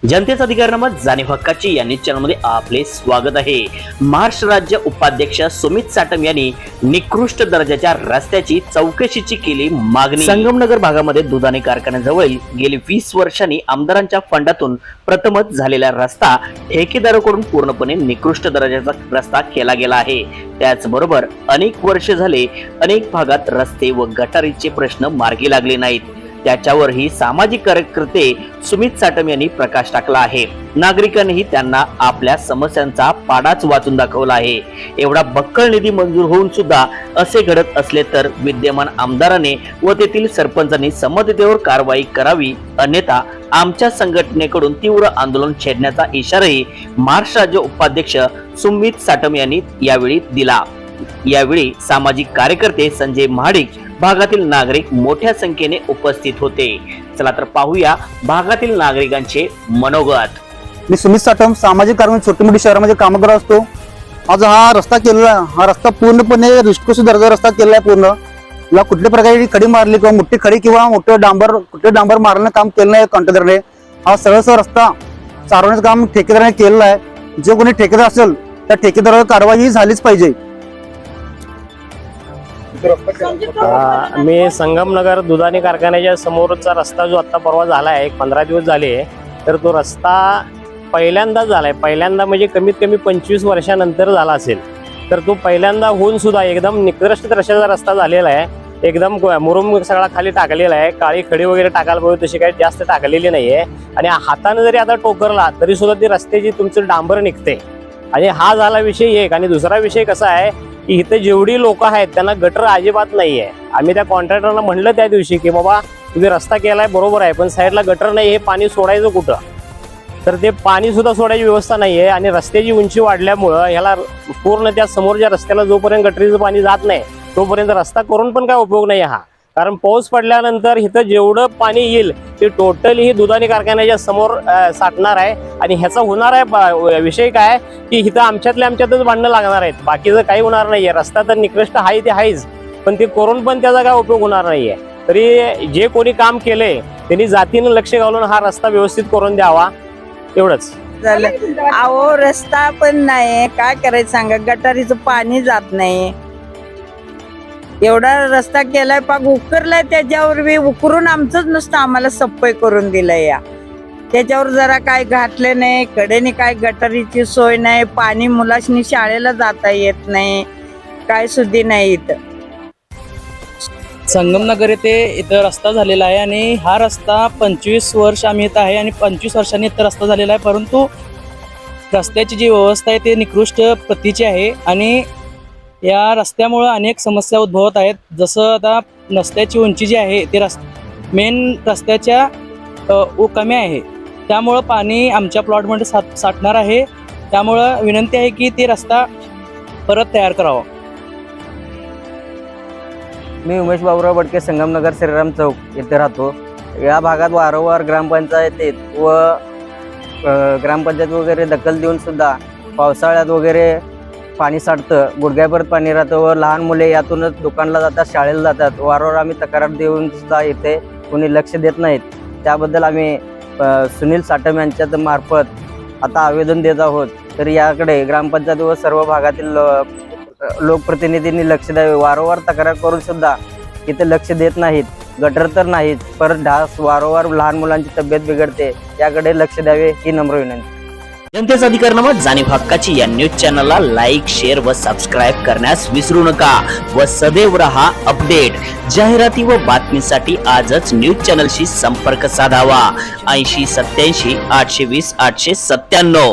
जनतेचा अधिकारनामा जाणीव हक्काची या न्यूज चॅनलमध्ये आपले स्वागत आहे। महाराष्ट्र राज्य उपाध्यक्ष सुमित साटम यांनी निकृष्ट दर्जाच्या रस्त्याची चौकशीची केली मागणी। संगमनगर भागामध्ये दुधाणे कारखान्याजवळ गेली 20 वर्षांनी आमदारांच्या फंडातून प्रथमच झालेला रस्ता ठेकेदाराकडून पूर्णपणे निकृष्ट दर्जाचा रस्ता केला गेला आहे। त्याचबरोबर अनेक वर्ष झाले अनेक भागात रस्ते व गटारीचे प्रश्न मार्गी लागले नाहीत। त्याच्यावरही सामाजिक कार्यकर्ते सुमित साटम यांनी प्रकाश टाकला आहे। नागरिकांनीही त्यांना आपल्या समस्यांचा पाडाच वाचून दाखवला आहे। एवढा बक्कळ निधी मंजूर होऊन सुद्धा असे घडत असले तर विद्यमान आमदाराने व तेथील सरपंचांनी समतेवर कारवाई करावी, अन्यथा आमच्या संघटनेकडून तीव्र आंदोलन छेडण्याचा इशाराही महाराष्ट्र राज्य उपाध्यक्ष सुमित साटम यांनी यावेळी दिला। यावेळी सामाजिक कार्यकर्ते संजय महाडिक, भागातील नागरिक मोठ्या संख्येने उपस्थित होते। चला तर पाहूया भागातील नागरिकांचे मनोगत। मी सुमित साटम, सामाजिक कार्य छोटी मोठी शहरामध्ये काम करत असतो। आज हा रस्ता केलेला, हा रस्ता पूर्णपणे निकृष्ट दर्जा रस्ता केलेला आहे। पूर्ण ला कुठल्या प्रकारे खडी मारली किंवा मोठी खडी किंवा मोठं डांबर मारण्याचं काम केलं नाही कॉन्ट्रॅक्टरने। हा सरळ रस्ता चालवण्याचं काम ठेकेदाराने केलेलं आहे। जो कोणी ठेकेदार असेल त्या ठेकेदारावर कारवाई झालीच पाहिजे। मी संगमनगर दुधाणे कारखान्याच्या समोरचा रस्ता जो आता परवा झाला आहे, 15 दिवस झाले, तर तो रस्ता पहिल्यांदा झालाय। पहिल्यांदा म्हणजे कमीत कमी 25 वर्षानंतर झाला असेल। तर तो पहिल्यांदा होऊन सुद्धा एकदम निकृष्ट दर्जाचा रस्ता झालेला आहे। एकदम मुरुम सगळा खाली टाकलेला आहे। काळी खडी वगैरे टाकायला पाहिजे तशी काही जास्त टाकलेली नाहीये। आणि हाताने जरी आता टोकरला तरी सुद्धा ती रस्त्याची तुमचं डांबर निघते। आणि हा झाला विषय एक। आणि दुसरा विषय कसा आहे की इथे जेवढी लोक आहेत त्यांना गटर अजिबात नाहीये। आम्ही त्या कॉन्ट्रॅक्टरला म्हणलं त्या दिवशी की बाबा तुम्ही रस्ता केलाय बरोबर आहे, पण साईडला गटर नाही, हे पाणी सोडायचं कुठं? तर ते पाणी सुद्धा सोडायची व्यवस्था नाहीये। आणि रस्त्याची उंची वाढल्यामुळं ह्याला पूर्ण त्या समोरच्या रस्त्याला जोपर्यंत गटरीचं पाणी जात नाही तोपर्यंत रस्ता करून पण काय उपयोग नाही हा। कारण पाऊस पडल्यानंतर इथं जेवढं पाणी येईल ते टोटली ही दुधाणे कारखान्याच्या समोर साठणार आहे। आणि ह्याचा होणार आहे विषय काय की इथं आमच्यातच भांडणं लागणार आहेत, बाकीचं काही होणार नाहीये। रस्ता तर निकृष्ट आहे ते आहेच, पण ते करून पण त्याचा काय उपयोग होणार नाहीये। तरी जे कोणी काम केलंय त्यांनी जातीनं लक्ष घालून हा रस्ता व्यवस्थित करून द्यावा, एवढंच झालं। अहो रस्ता पण नाही, काय करायचं सांगा, गटारीचं पाणी जात नाही। एवढा रस्ता केलाय, पाक उकरलाय, त्याच्यावर बी उकरून आमचंच नुसतं आम्हाला सप्पय करून दिलंय। या त्याच्यावर जरा काय घातले नाही, कडेने काय गटारीची सोय नाही, पाणी मुलांनी शाळेला जाता येत नाही, काय सुद्धा नाही। इथं संगमनगर इथं रस्ता झालेला आहे आणि हा रस्ता 25 वर्ष आम्ही इथं आहे आणि 25 वर्षांनी इथं रस्ता झालेला आहे। परंतु रस्त्याची जी व्यवस्था आहे ते निकृष्ट प्रतीची आहे आणि या रस्त्यामुळे अनेक समस्या उद्भवत आहेत। जसं आता रस्त्याची उंची जी आहे ते मेन रस्त्याच्या कमी आहे, त्यामुळं पाणी आमच्या प्लॉटमध्ये साठणार आहे। त्यामुळं विनंती आहे की ते रस्ता परत तयार करावा। मी उमेश बाबूराव बडके, संगमनगर श्रीराम चौक येथे राहतो। या भागात वारंवार ग्रामपंचायतीत व ग्रामपंचायत वगैरे दखल देऊन सुद्धा पावसाळ्यात वगैरे पाणी साठतं, गुडघ्यापर्यंत पाणी राहतं व लहान मुले यातूनच दुकानला जातात, शाळेला जातात। वारंवार आम्ही तक्रार देऊन सुद्धा इथे कोणी लक्ष देत नाहीत। त्याबद्दल आम्ही सुनील साटम यांच्या मार्फत आता आवेदन देत आहोत। तर याकडे ग्रामपंचायत व सर्व भागातील लोकप्रतिनिधींनी लक्ष द्यावे। वारंवार तक्रार करून सुद्धा इथे लक्ष देत नाहीत। गटर तर नाहीत, परत ढास, वारंवार लहान मुलांची तब्येत बिघडते, याकडे लक्ष द्यावे ही नम्र विनंती। जनतेचा अधिकारनामा जाणीव हक्काची या न्यूज चॅनलला लाईक, शेअर व सबस्क्राईब करण्यास विसरू नका व सदैव रहा अपडेट। जाहिराती व बातमीसाठी आजच न्यूज चॅनलशी संपर्क साधावा। 80 87 820 897।